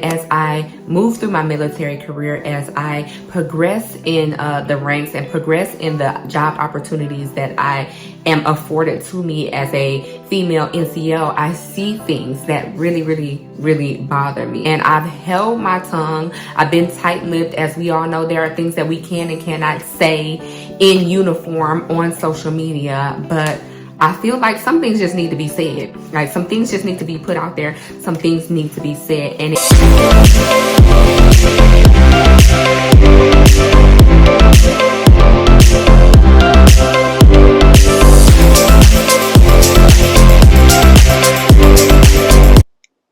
As I move through my military career, as I progress in the ranks and progress in the job opportunities that I am afforded to me as a female NCO, I see things that really bother me. And I've held my tongue. I've been tight-lipped. As we all know, there are things that we can and cannot say in uniform on social media, but I feel like some things just need to be said. Like some things just need to be put out there. Some things need to be said. And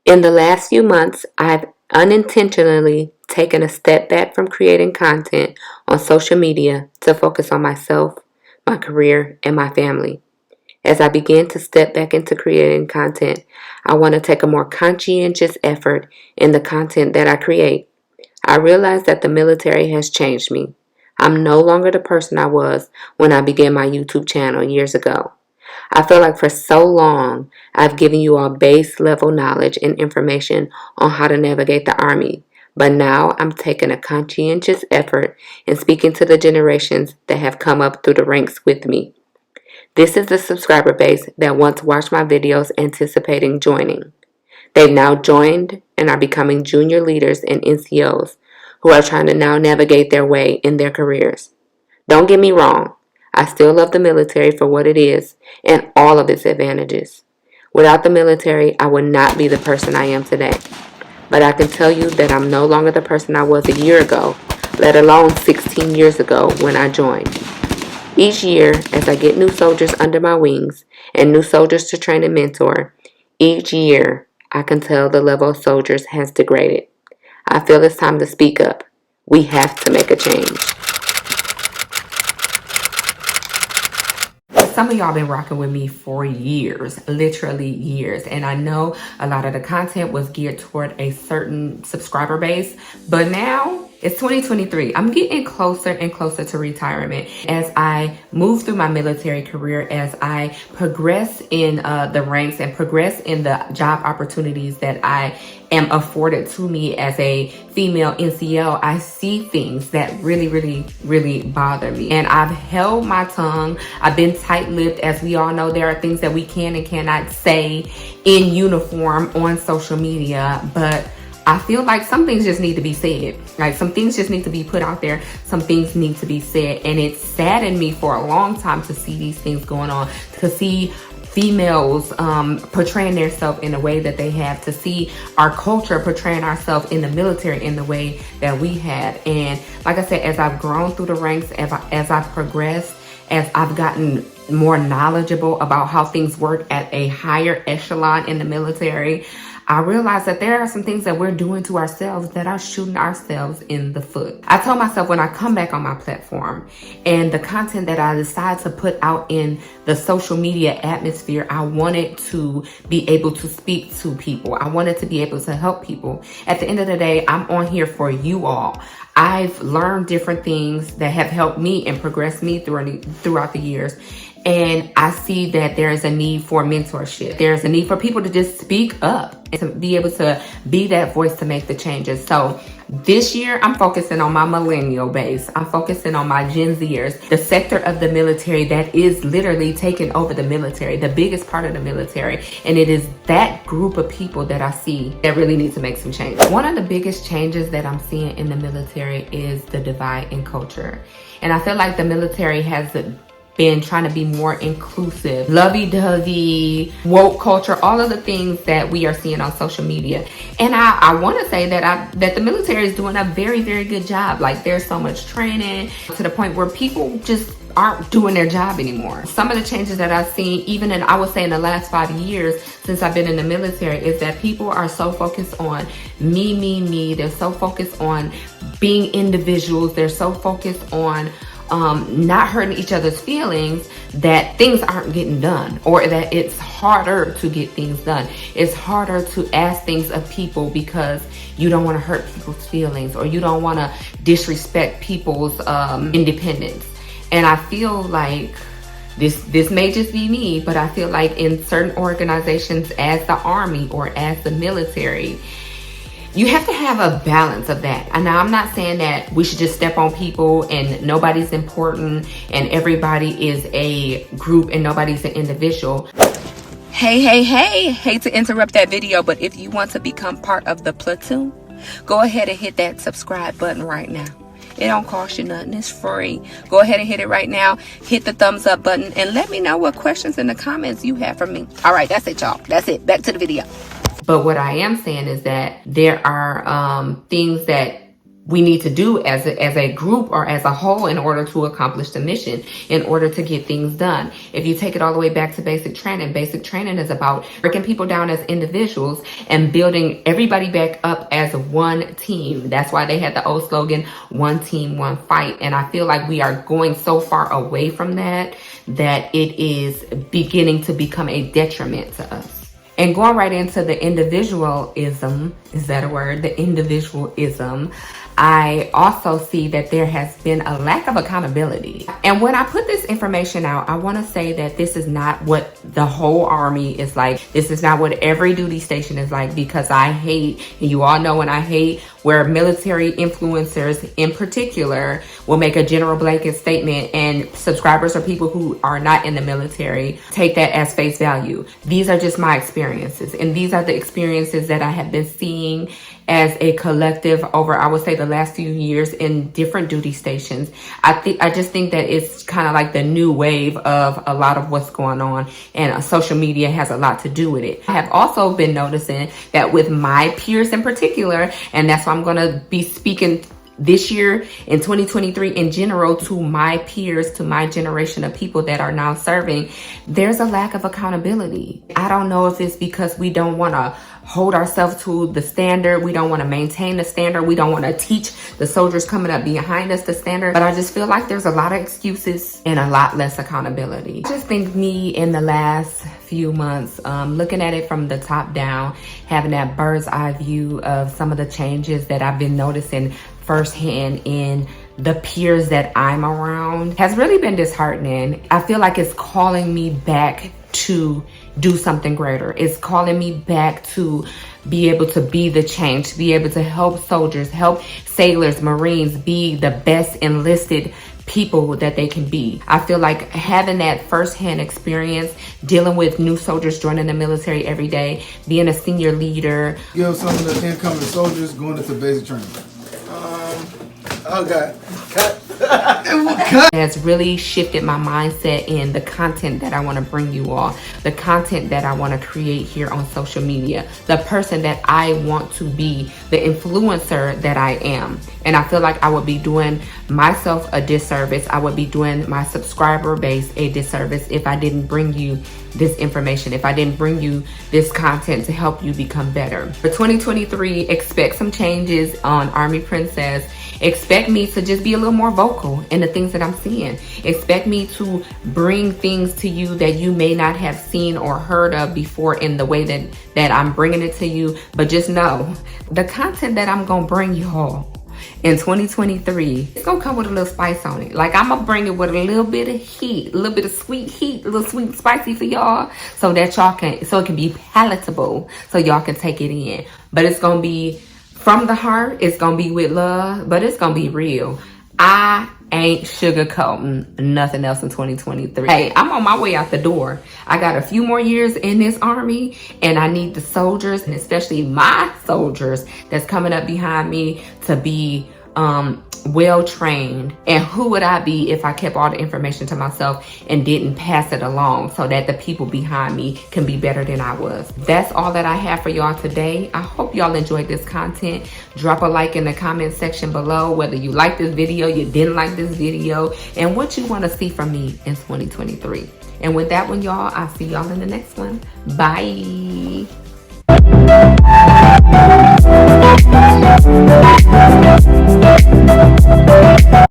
in the last few months, I've unintentionally taken a step back from creating content on social media to focus on myself, my career, and my family. As I begin to step back into creating content, I want to take a more conscientious effort in the content that I create. I realize that the military has changed me. I'm no longer the person I was when I began my YouTube channel years ago. I feel like for so long, I've given you all base level knowledge and information on how to navigate the Army. But now I'm taking a conscientious effort in speaking to the generations that have come up through the ranks with me. This is the subscriber base that once watched my videos anticipating joining. They've now joined and are becoming junior leaders and NCOs who are trying to now navigate their way in their careers. Don't get me wrong, I still love the military for what it is and all of its advantages. Without the military, I would not be the person I am today. But I can tell you that I'm no longer the person I was a year ago, let alone 16 years ago when I joined. Each year, as I get new soldiers under my wings and new soldiers to train and mentor, each year I can tell the level of soldiers has degraded. I feel it's time to speak up. We have to make a change. Some of y'all been rocking with me for years, literally years. And I know a lot of the content was geared toward a certain subscriber base, but now it's 2023. I'm getting closer and closer to retirement. As I move through my military career, as I progress in the ranks and progress in the job opportunities that I am afforded to me as a female NCO, I see things that really bother me. And I've held my tongue. I've been tight-lipped. As we all know, there are things that we can and cannot say in uniform on social media, but I feel like some things just need to be said. Like some things just need to be put out there. Some things need to be said. And it saddened me for a long time to see these things going on, to see females portraying themselves in the way that they have, to see our culture portraying ourselves in the military in the way that we have. And like I said, as I've grown through the ranks, as I've progressed, as I've gotten more knowledgeable about how things work at a higher echelon in the military, I realized that there are some things that we're doing to ourselves that are shooting ourselves in the foot. I told myself when I come back on my platform and the content that I decide to put out in the social media atmosphere, I wanted to be able to speak to people. I wanted to be able to help people. At the end of the day, I'm on here for you all. I've learned different things that have helped me and progressed me throughout the years. And I see that there is a need for mentorship. There's a need for people to just speak up and to be able to be that voice to make the changes. So this year, I'm focusing on my millennial base. I'm focusing on my Gen Zers, the sector of the military that is literally taking over the military, the biggest part of the military. And it is that group of people that I see that really need to make some change. One of the biggest changes that I'm seeing in the military is the divide in culture. And I feel like the military has been trying to be more inclusive, lovey-dovey, woke culture, all of the things that we are seeing on social media. And I want to say that the military is doing a very good job. Like there's so much training to the point where people just aren't doing their job anymore. Some of the changes that I've seen, even in, I would say in the last 5 years since I've been in the military, is that people are so focused on me. They're so focused on being individuals. They're so focused on not hurting each other's feelings, that things aren't getting done, or that it's harder to get things done. It's harder to ask things of people because you don't want to hurt people's feelings, or you don't want to disrespect people's independence. And I feel like this may just be me, but I feel like in certain organizations as the Army or as the military, You have to have a balance of that. And now I'm not saying that we should just step on people and nobody's important and everybody is a group and nobody's an individual. Hey, hate to interrupt that video, but if you want to become part of the platoon, go ahead and hit that subscribe button right now. It don't cost you nothing. It's free. Go ahead and hit it right now. Hit the thumbs up button and let me know what questions in the comments you have for me. All right, that's it, y'all. That's it. Back to the video. But what I am saying is that there are things that we need to do as a group or as a whole in order to accomplish the mission, in order to get things done. If you take it all the way back to basic training is about breaking people down as individuals and building everybody back up as one team. That's why they had the old slogan, one team, one fight. And I feel like we are going so far away from that it is beginning to become a detriment to us. And going right into the individualism, is that a word? The individualism. I also see that there has been a lack of accountability. And when I put this information out, I want to say that this is not what the whole Army is like. This is not what every duty station is like, because I hate, and you all know when I hate, where military influencers in particular will make a general blanket statement and subscribers or people who are not in the military take that as face value. These are just my experiences, and these are the experiences that I have been seeing as a collective over, I would say, the last few years in different duty stations. I just think that it's kind of like the new wave of a lot of what's going on, and social media has a lot to do with it. I have also been noticing that with my peers in particular, and that's why I'm gonna be speaking this year in 2023 in general to my peers, to my generation of people that are now serving, there's a lack of accountability. I don't know if it's because we don't want to hold ourselves to the standard. We don't want to maintain the standard. We don't want to teach the soldiers coming up behind us the standard. But I just feel like there's a lot of excuses and a lot less accountability. I just think me in the last few months, looking at it from the top down, having that bird's eye view of some of the changes that I've been noticing firsthand in the peers that I'm around has really been disheartening. I feel like it's calling me back to do something greater. It's calling me back to be able to be the change, to be able to help soldiers, help sailors, Marines be the best enlisted people that they can be. I feel like having that firsthand experience, dealing with new soldiers joining the military every day, being a senior leader. Give some of the incoming soldiers going into basic training. Okay. Cut. Has really shifted my mindset in the content that I want to bring you all, the content that I want to create here on social media, the person that I want to be, the influencer that I am. And I feel like I would be doing myself a disservice. I would be doing my subscriber base a disservice if I didn't bring you this information, if I didn't bring you this content to help you become better. For 2023, expect some changes on Army Princess. Expect me to just be a little more vocal in the things that I'm seeing. Expect me to bring things to you that you may not have seen or heard of before in the way that I'm bringing it to you. But just know, the content that I'm going to bring you all in 2023, it's gonna come with a little spice on it. Like, I'm gonna bring it with a little bit of heat, a little bit of sweet heat, a little sweet and spicy for y'all, so that y'all can, so it can be palatable, so y'all can take it in. But it's gonna be from the heart. It's gonna be with love, but it's gonna be real. I ain't sugarcoating nothing else in 2023. Hey, I'm on my way out the door. I got a few more years in this Army, and I need the soldiers, and especially my soldiers that's coming up behind me, to be well trained. And who would I be if I kept all the information to myself and didn't pass it along so that the people behind me can be better than I was? That's all that I have for y'all today. I hope y'all enjoyed this content. Drop a like in the comment section below whether you like this video, you didn't like this video, and what you want to see from me in 2023. And with that one, y'all, I'll see y'all in the next one. Bye.